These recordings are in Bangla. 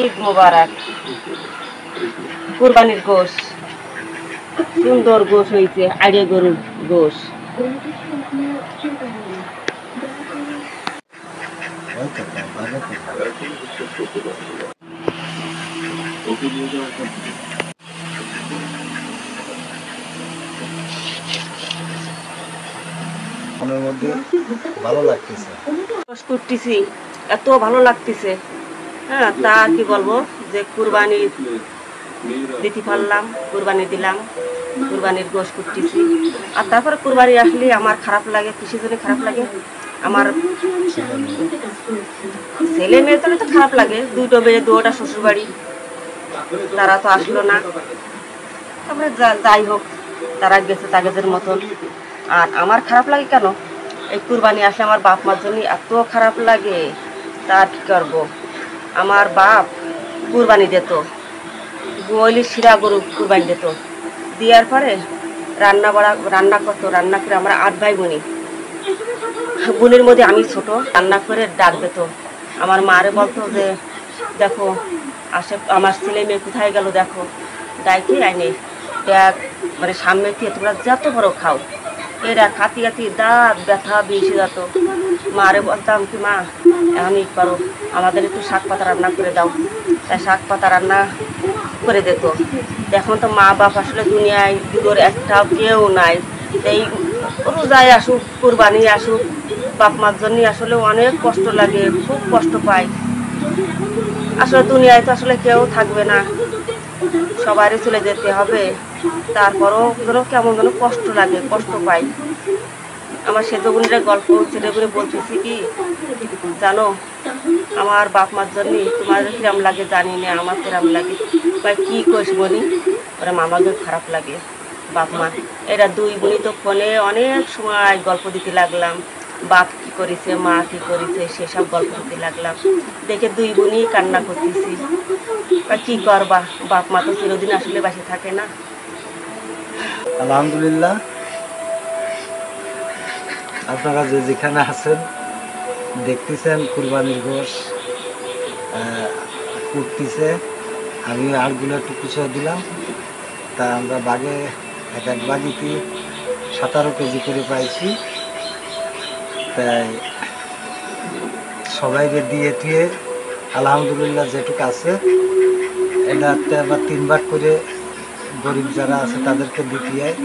ঈদ মোবারক। কুরবানির গোশ, সুন্দর গোশ হয়েছে, আড়ে গরুর গোশ। ভালো লাগতেছে, করতেছি, এত ভালো লাগতেছে। হ্যাঁ, তা আর কি বলবো, যে কুরবানি দিতে পারলাম, কুরবানি দিলাম, কুরবানির গোশ করতেছি। আর তারপরে কুরবানি আসলে আমার খারাপ লাগে। কিসের জন্য খারাপ লাগে? আমার ছেলে মেয়ে তো খারাপ লাগে, দুটো মেয়ে, দুটা শ্বশুর বাড়ি, তারা তো আসলো না। তারপরে যাই হোক, তারা গেছে তাগেদের মতন। আর আমার খারাপ লাগে কেন? এই কুরবানি আসলে আমার বাপ মার জন্য এত খারাপ লাগে, তা কি করবো। আমার বাপ কুরবানি দিত, গোয়ালি শিরা গরু কুরবানি দিত, দেওয়ার পরে রান্না করতো। রান্না করে আমরা 8 ভাই বোনি, বোনের মধ্যে আমি ছোট। রান্না করে ডাক দিত। আমার মারে বলতো যে দেখো আমার ছেলে মেয়ে কোথায় গেল, দেখো ডাইকে আইনে ডাক, মানে সামনে থেকে তোমরা যত বড় খাও। এরা খাতি খাতি দাঁত ব্যথা বেশি যেত। মারে বলতাম কি, মা এমনই করো, আমাদের একটু শাক পাতা রান্না করে দাও। তাই শাক পাতা রান্না করে দিত। এখন তো মা বাপ আসলে দুনিয়ায় দুটোর একটাও কেউ নাই। এই রোজায় আসুক, কুরবানি আসুক, বাপ মার জন্য আসলে অনেক কষ্ট লাগে, খুব কষ্ট পাই। আসলে দুনিয়ায় তো আসলে কেউ থাকবে না, সবারই চলে যেতে হবে। তারপরও যেন কেমন যেন কষ্ট লাগে, কষ্ট পাই। আমার সেজো বোনের গল্প ছেলে করে বলতেছি কি জানো, আমার বাপ মার জন্য তোমার কিরাম লাগে জানি না, আমার কিরাম লাগে। ভাই কি কইস বলি, ওরা মামাদের খারাপ লাগে বাপ মা। এরা দুই বোনই তো ফোনে অনেক সময় গল্প দিতে লাগলাম, বাপ কি করেছে, মা কি করেছে, সেসব গল্প দিতে লাগলাম। দেখে দুই বোনই কান্না করতেছি। কি করবা, বাপ মা তো চিরদিন আসলে বাসে থাকে না। আলহামদুলিল্লাহ, আপনারা যে যেখানে আছেন দেখতেছেন কুরবানির গোশ করতেছে। আমি আরগুলো একটু পিছিয়ে দিলাম। তা আমরা বাগে এক বাগিতে 17 কেজি করে পাইছি। তাই সবাইকে দিয়ে দিয়ে আলহামদুলিল্লাহ যেটুকু আছে এটাতে আবার 3 ভাগ করে গরিব যারা আছে তাদেরকে দিতে হয়,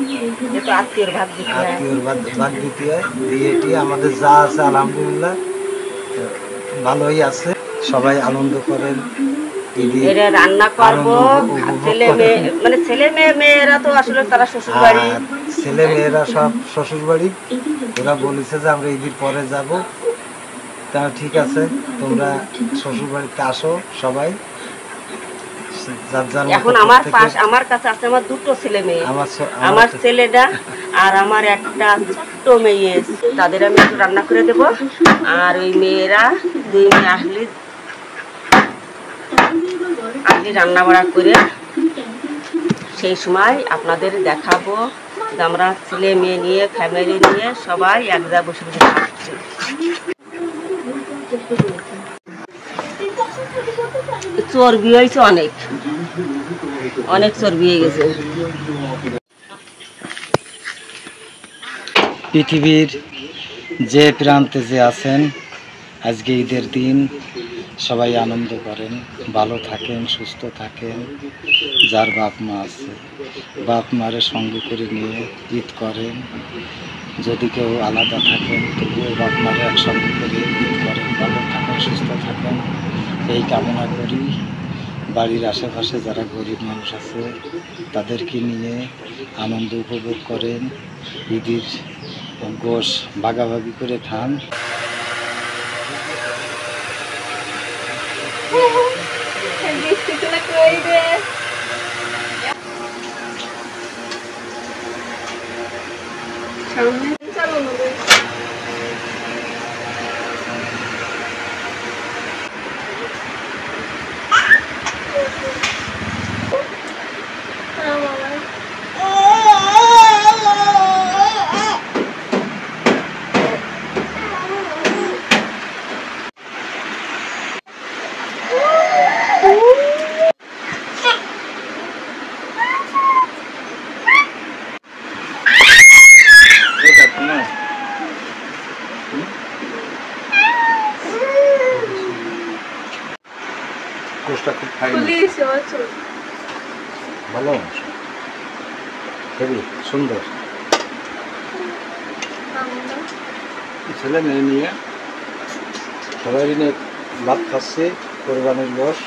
আত্মীয়র ভাগ দিতে হয়। দিয়ে আমাদের যা আছে আলহামদুলিল্লাহ ভালোই আছে। সবাই আনন্দ করেন, রান্না করবো। ছেলে মেয়েরা তো আসলে তারা শ্বশুর বাড়ি, ছেলে মেয়েরা সব শ্বশুর বাড়ি। ওরা বলেছে যে আমরা ঈদের পরে যাব। তা ঠিক আছে, তোমরা শ্বশুর বাড়িতে আসো সবাই। এখন আমার কাছে আছে আমার দুটো ছেলে মেয়ে, আমার ছেলেটা আর আমার একটা ছোট্ট মেয়ে। তাদের আমি একটু রান্না করে দেবো। আর ওই মেয়েরা দুই মেয়ে আসলে রান্না বাড়া করে সেই সময় আপনাদের দেখাবো যে আমরা ছেলে মেয়ে নিয়ে, ফ্যামিলি নিয়ে সবাই এক জায়গায় বসে বসে খাচ্ছি। চর্বি হয়েছে, অনেক অনেক চর্বি হয়ে গেছে। পৃথিবীর যে প্রান্তে যে আছেন, আজকে ঈদের দিন সবাই আনন্দ করেন, ভালো থাকেন, সুস্থ থাকেন। যার বাপ মা আছে, বাপ মারে সঙ্গে করে নিয়ে ঈদ করেন। যদি কেউ আলাদা থাকেন তবুও বাপ মারে একসঙ্গে করে ঈদ করেন। ভালো থাকেন, সুস্থ থাকেন, এই কামনা করি। বাড়ির আশেপাশে যারা গরিব মানুষ আছে তাদেরকে নিয়ে আনন্দ উপভোগ করেন, ঈদের গোশ ভাগাভাগি করে খান। গোশটা খুব খাই ভালো হেবি সুন্দর ছেলে মেয়ে নিয়ে সবাই নিয়ে ভাত খাচ্ছে কোরবানির গোশ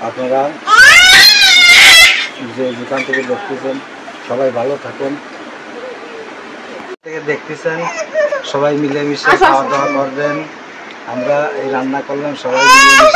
আপনারা যে দোকান থেকে দেখতেছেন সবাই ভালো থাকেন থেকে দেখতেছেন সবাই মিলেমিশে খাওয়া দাওয়া করবেন আমরা এই রান্না করলাম সবাই মিলেমিশে